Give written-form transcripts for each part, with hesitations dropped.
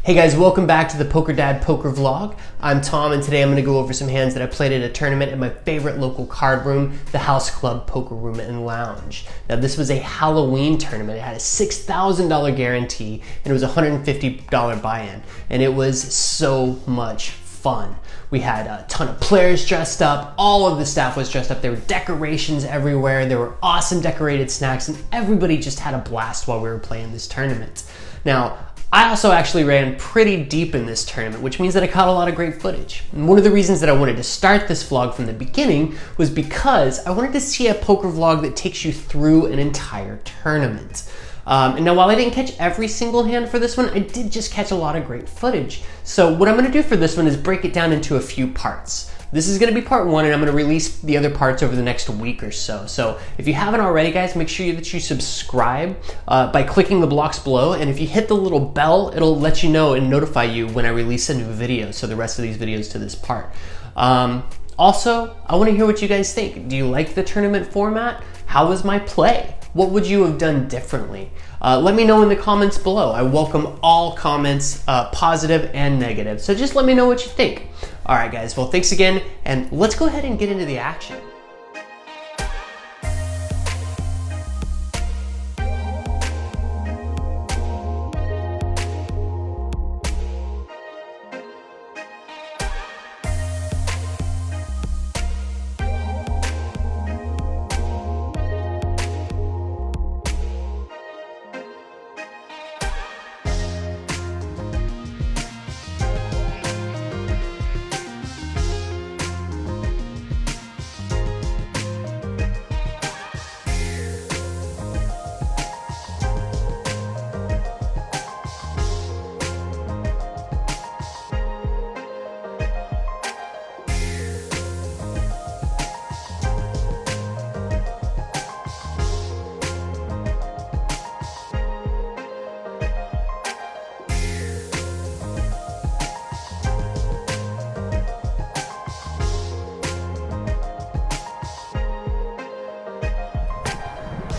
Hey guys, welcome back to the Poker Dad Poker Vlog. I'm Tom, and today I'm going to go over some hands that I played at a tournament at my favorite local card room, the House Club Poker Room and Lounge. Now this was a Halloween tournament. It had a $6,000 guarantee and it was a $150 buy-in, and it was so much fun. We had a ton of players dressed up, all of the staff was dressed up, there were decorations everywhere, there were awesome decorated snacks, and everybody just had a blast while we were playing this tournament. Now, I also actually ran pretty deep in this tournament, which means that I caught a lot of great footage. And one of the reasons that I wanted to start this vlog from the beginning was because I wanted to see a poker vlog that takes you through an entire tournament. And now while I didn't catch every single hand for this one, I did just catch a lot of great footage. So what I'm going to do for this one is break it down into a few parts. This is going to be part one, and I'm going to release the other parts over the next week or so. So if you haven't already, guys, make sure that you subscribe by clicking the blocks below. And if you hit the little bell, it'll let you know and notify you when I release a new video. So the rest of these videos to this part. Also, I want to hear what you guys think. Do you like the tournament format? How was my play? What would you have done differently? Let me know in the comments below. I welcome all comments, positive and negative. So just let me know what you think. All right, guys. Well, thanks again, and let's go ahead and get into the action.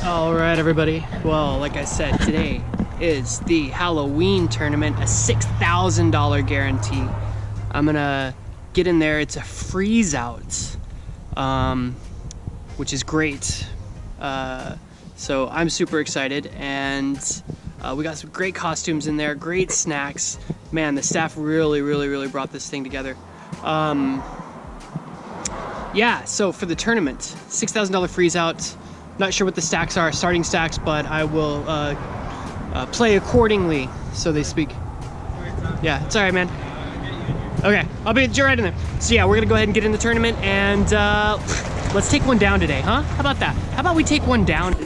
All right, everybody. Well, like I said, today is the Halloween tournament, a $6,000 guarantee. I'm gonna get in there. It's a freeze out, which is great. So I'm super excited, and we got some great costumes in there, great snacks. Man, the staff really brought this thing together. Yeah, so for the tournament, $6,000 freeze out. Not sure what the stacks are, starting stacks, but I will play accordingly, so they speak. Yeah, it's all right, man. Okay, I'll be right in there. So yeah, we're gonna go ahead and get in the tournament, and let's take one down today, huh? How about that? How about we take one down?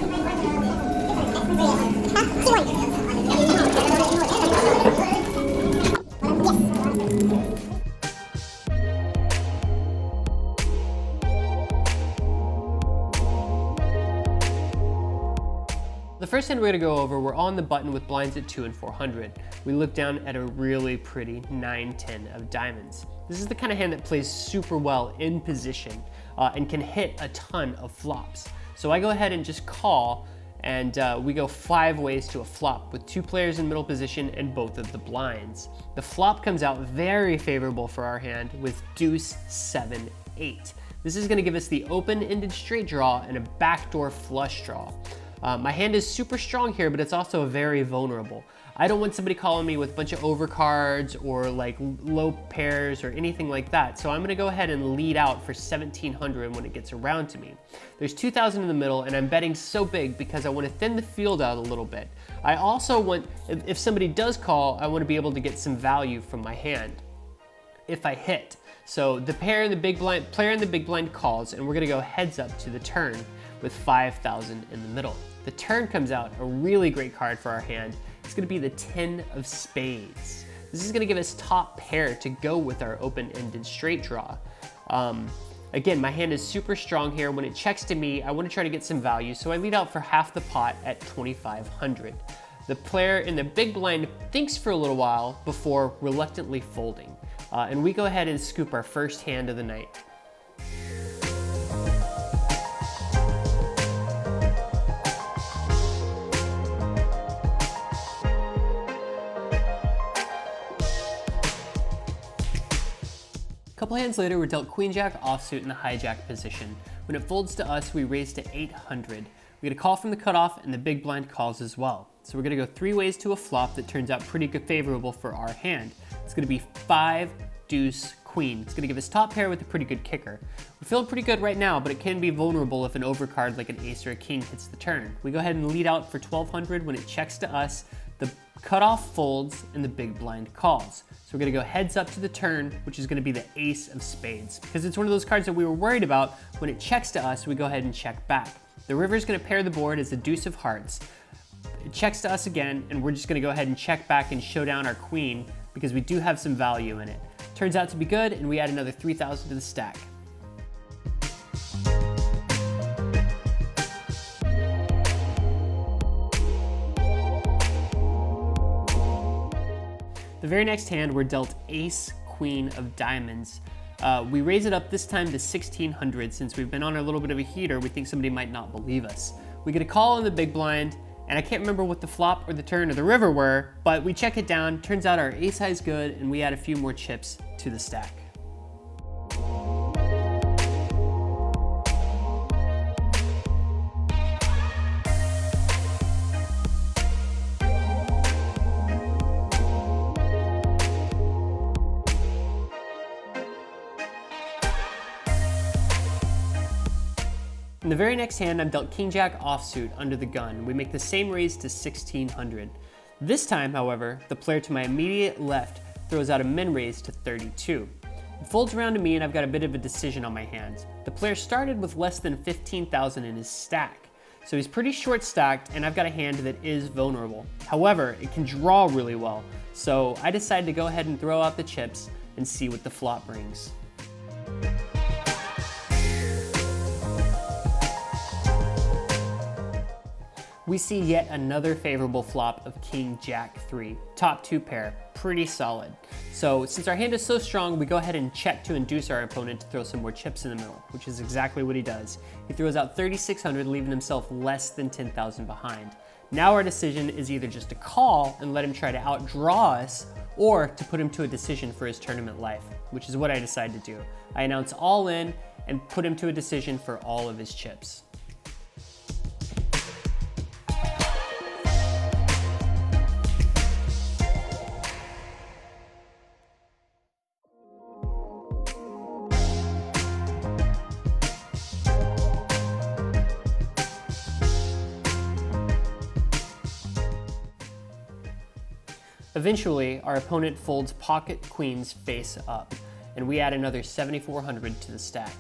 The first hand we're going to go over, we're on the button with blinds at 2 and 400. We look down at a really pretty 9-10 of diamonds. This is the kind of hand that plays super well in position and can hit a ton of flops. So I go ahead and just call, and we go 5 ways to a flop with 2 players in middle position and both of the blinds. The flop comes out very favorable for our hand with deuce 7-8. This is going to give us the open-ended straight draw and a backdoor flush draw. My hand is super strong here, but it's also very vulnerable. I don't want somebody calling me with a bunch of overcards or like low pairs or anything like that. So I'm gonna go ahead and lead out for 1,700 when it gets around to me. There's 2,000 in the middle, and I'm betting so big because I want to thin the field out a little bit. I also want, if somebody does call, I want to be able to get some value from my hand if I hit. So the player in the big blind calls, and we're gonna go heads up to the turn with 5,000 in the middle. The turn comes out, a really great card for our hand. It's gonna be the 10 of spades. This is gonna give us top pair to go with our open-ended straight draw. Again, my hand is super strong here. When it checks to me, I wanna try to get some value, so I lead out for half the pot at 2,500. The player in the big blind thinks for a little while before reluctantly folding. And we go ahead and scoop our first hand of the night. couple hands later, we're dealt queen jack offsuit in the hijack position. When it folds to us, we raise to 800. We get a call from the cutoff and the big blind calls as well. So we're gonna go 3 ways to a flop that turns out pretty good favorable for our hand. It's gonna be 5, deuce, queen. It's gonna give us top pair with a pretty good kicker. We're feeling pretty good right now, but it can be vulnerable if an overcard like an ace or a king hits the turn. We go ahead and lead out for 1200. When it checks to us, the cutoff folds and the big blind calls. So we're gonna go heads up to the turn, which is gonna be the ace of spades. Because it's one of those cards that we were worried about, when it checks to us, we go ahead and check back. The river's gonna pair the board as the deuce of hearts. It checks to us again, and we're just gonna go ahead and check back and show down our queen because we do have some value in it. Turns out to be good, and we add another 3,000 to the stack. The very next hand, we're dealt ace, queen of diamonds. We raise it up this time to 1,600. Since we've been on a little bit of a heater, we think somebody might not believe us. We get a call on the big blind, and I can't remember what the flop or the turn or the river were, but we check it down. Turns out our ace high is good, and we add a few more chips to the stack. In the very next hand, I'm dealt king jack offsuit under the gun. We make the same raise to 1,600. This time, however, the player to my immediate left throws out a min raise to 32. It folds around to me, and I've got a bit of a decision on my hands. The player started with less than 15,000 in his stack, so he's pretty short stacked, and I've got a hand that is vulnerable. However, it can draw really well, so I decided to go ahead and throw out the chips and see what the flop brings. We see yet another favorable flop of king jack 3. Top 2 pair, pretty solid. So since our hand is so strong, we go ahead and check to induce our opponent to throw some more chips in the middle, which is exactly what he does. He throws out 3,600, leaving himself less than 10,000 behind. Now our decision is either just to call and let him try to outdraw us, or to put him to a decision for his tournament life, which is what I decided to do. I announce all in and put him to a decision for all of his chips. Eventually, our opponent folds pocket queens face up, and we add another 7,400 to the stack.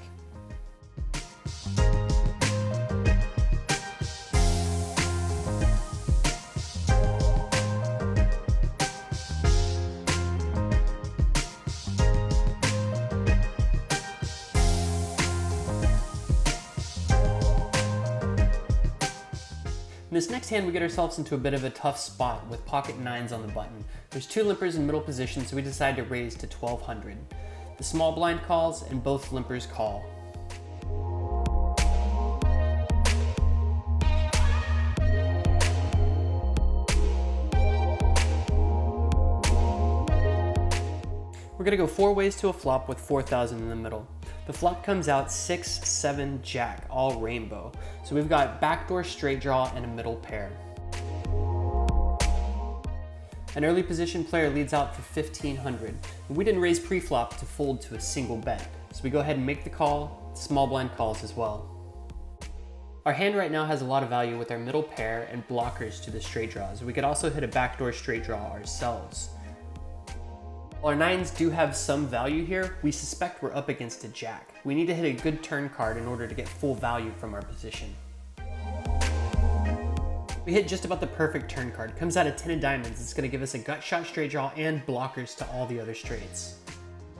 In this next hand, we get ourselves into a bit of a tough spot with pocket nines on the button. There's 2 limpers in middle position, so we decide to raise to 1,200. The small blind calls and both limpers call. We're gonna go 4 ways to a flop with 4,000 in the middle. The flop comes out 6, 7, jack, all rainbow. So we've got backdoor straight draw and a middle pair. An early position player leads out for 1,500. We didn't raise pre-flop to fold to a single bet. So we go ahead and make the call, small blind calls as well. Our hand right now has a lot of value with our middle pair and blockers to the straight draws. We could also hit a backdoor straight draw ourselves. While our nines do have some value here, we suspect we're up against a jack. We need to hit a good turn card in order to get full value from our position. We hit just about the perfect turn card. Comes out a 10 of diamonds. It's gonna give us a gut shot straight draw and blockers to all the other straights.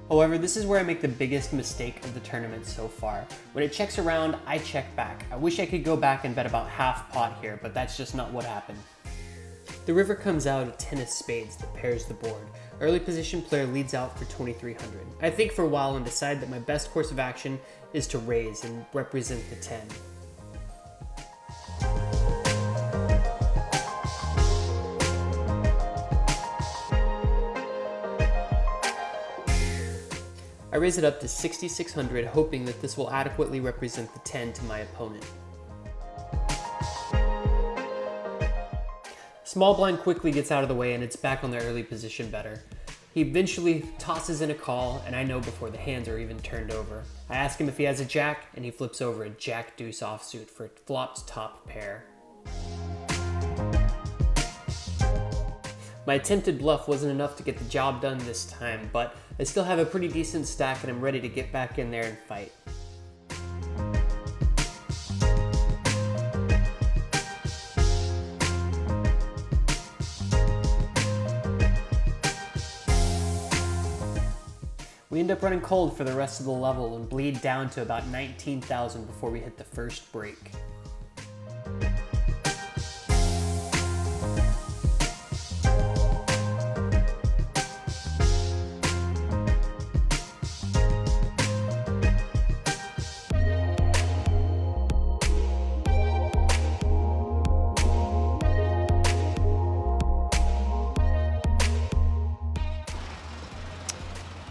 However, this is where I make the biggest mistake of the tournament so far. When it checks around, I check back. I wish I could go back and bet about half pot here, but that's just not what happened. The river comes out a 10 of spades that pairs the board. Early position player leads out for 2,300. I think for a while and decide that my best course of action is to raise and represent the 10. I raise it up to 6,600, hoping that this will adequately represent the 10 to my opponent. Small blind quickly gets out of the way and it's back on the early position better. He eventually tosses in a call, and I know before the hands are even turned over. I ask him if he has a jack, and he flips over a jack deuce offsuit for a flopped top pair. My attempted bluff wasn't enough to get the job done this time, but I still have a pretty decent stack and I'm ready to get back in there and fight. We end up running cold for the rest of the level and bleed down to about 19,000 before we hit the first break.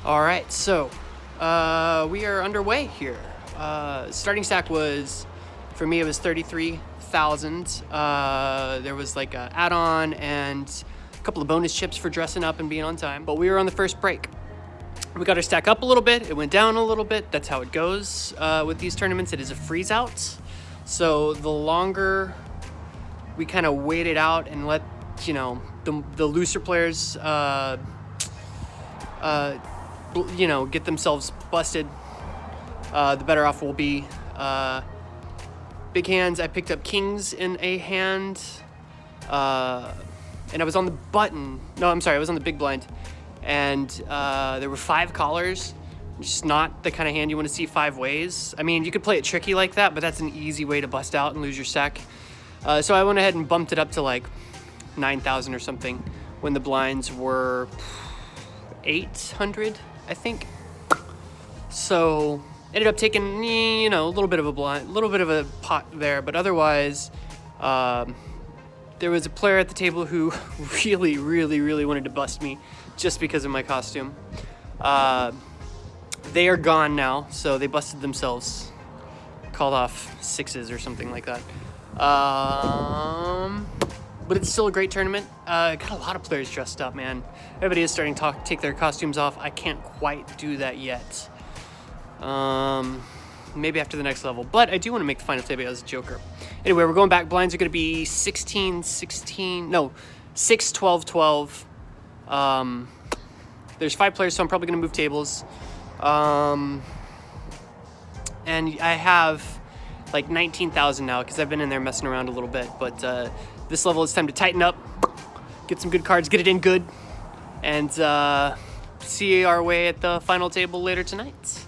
All right, so we are underway here. Starting stack was, for me, it was 33,000. There was like an add-on and a couple of bonus chips for dressing up and being on time, but we were on the first break. We got our stack up a little bit, it went down a little bit. That's how it goes with these tournaments. It is a freeze out. So the longer we kind of wait it out and let, you know, the looser players, you know, get themselves busted, the better off we'll be. Big hands, I picked up kings in a hand, and I was on the button. No, I'm sorry, I was on the big blind, and there were 5 callers. Just not the kind of hand you want to see 5 ways. I mean, you could play it tricky like that, but that's an easy way to bust out and lose your stack. So I went ahead and bumped it up to like 9,000 or something when the blinds were 800, I think. So ended up taking, you know, a little bit of a pot there, but otherwise, there was a player at the table who really wanted to bust me just because of my costume. They are gone now, so they busted themselves, called off 6s or something like that. But it's still a great tournament. Got a lot of players dressed up, man. Everybody is starting to take their costumes off. I can't quite do that yet. Maybe after the next level. But I do want to make the final table as a Joker. Anyway, we're going back. Blinds are going to be 16, 16, no, 6, 12, 12. There's 5 players, so I'm probably going to move tables. And I have like 19,000 now because I've been in there messing around a little bit. But this level, it's time to tighten up, get some good cards, get it in good, and see our way at the final table later tonight.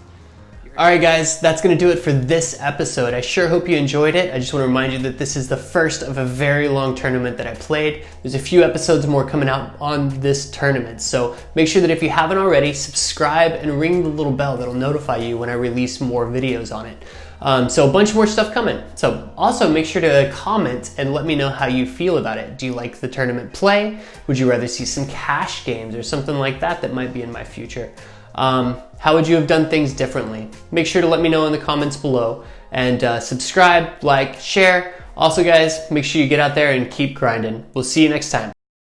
All right, guys, that's going to do it for this episode. I sure hope you enjoyed it. I just want to remind you that this is the first of a very long tournament that I played. There's a few episodes more coming out on this tournament, so make sure that if you haven't already, subscribe and ring the little bell that'll notify you when I release more videos on it. So a bunch more stuff coming. So also make sure to comment and let me know how you feel about it. Do you like the tournament play? Would you rather see some cash games or something like that that might be in my future? How would you have done things differently? Make sure to let me know in the comments below, and subscribe, like, share. Also guys, make sure you get out there and keep grinding. We'll see you next time.